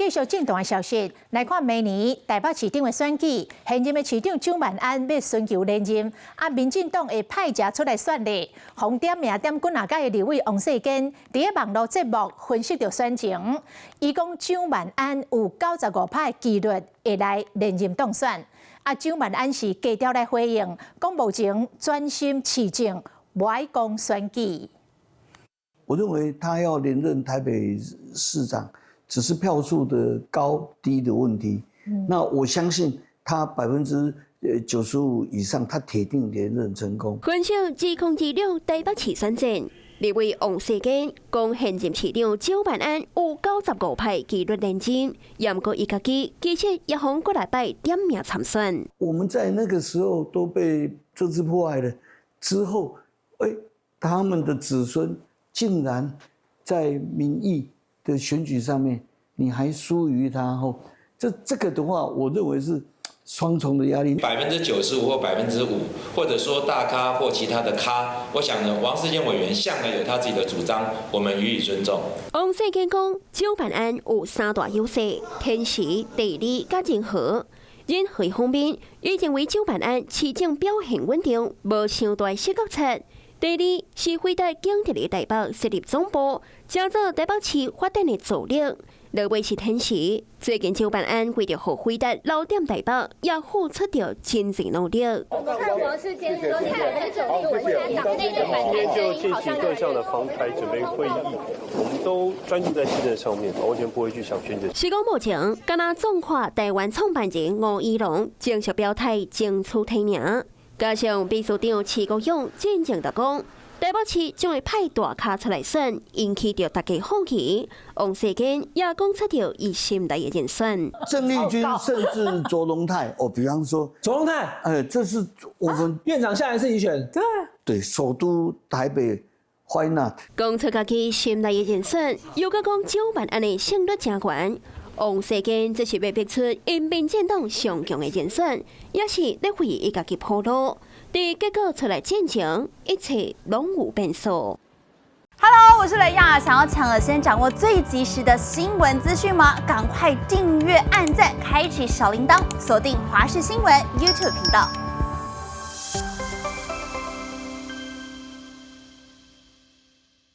继续震动的消息，来看明年台北市长的选举，现任的市长蒋万安要寻求连任，民进党会派人出来选立，红点名点滚下届的立委王世坚，伫个网络节目分析着选情，伊讲蒋万安有95%的几率会来连任当选。蒋万安是低调来回应，讲目前专心市政，无爱讲选举。我认为他要连任台北市长，只是票数的高低的问题。那我相信他95%以上，他铁定连任成功。分享2026台北市选战，立委王世坚讲现任市长蒋万安有95%几率连任，也毋过伊家己其实也向过来摆点名参选。我们在那个时候都被政治迫害了，之后，他们的子孙竟然在民意的选举上面，你还输于他后，这个的话，我认为是双重的压力。95%或5%，或者说大咖或其他的咖，我想呢，王世坚委员向来有他自己的主张，我们予以尊重。王世坚讲，蒋万安有3大优势：天时、地利、甲人和。任何方面，伊认为蒋万安市政表现稳定，无伤大失角策。第二是回答经济的台北设立总部，加做台北市发展的助力。另外是天时，最近蒋万安为了好回答老店台北，也付出着真正努力。我看王世坚说，9%我现在党内的反今天就进行各项的防台准备会议，我们都专注在市政上面，完全不会去想选举。是讲目前，敢若纵跨台湾创办人吴怡农正式表态争取提名。加上秘书长徐国勇真正的讲，台北市将会派大咖出来选，引起着大家好奇。王世坚也讲出着伊心内的人选。郑丽君甚至卓荣泰，比方说卓荣泰，这是我们院长下来自己选，对，首都台北 ，Why not？ 讲出家己心内的人选，又搁讲蒋万安的胜率真悬。王世坚只是要逼出因民进党上强的人选，也是在为伊家己铺路。伫结果出来见证，一切拢有变数。Hello， 我是雷亚，想要抢先掌握最及时的新闻资讯吗？赶快订阅、按赞、开启小铃铛，锁定华视新闻 YouTube 频道。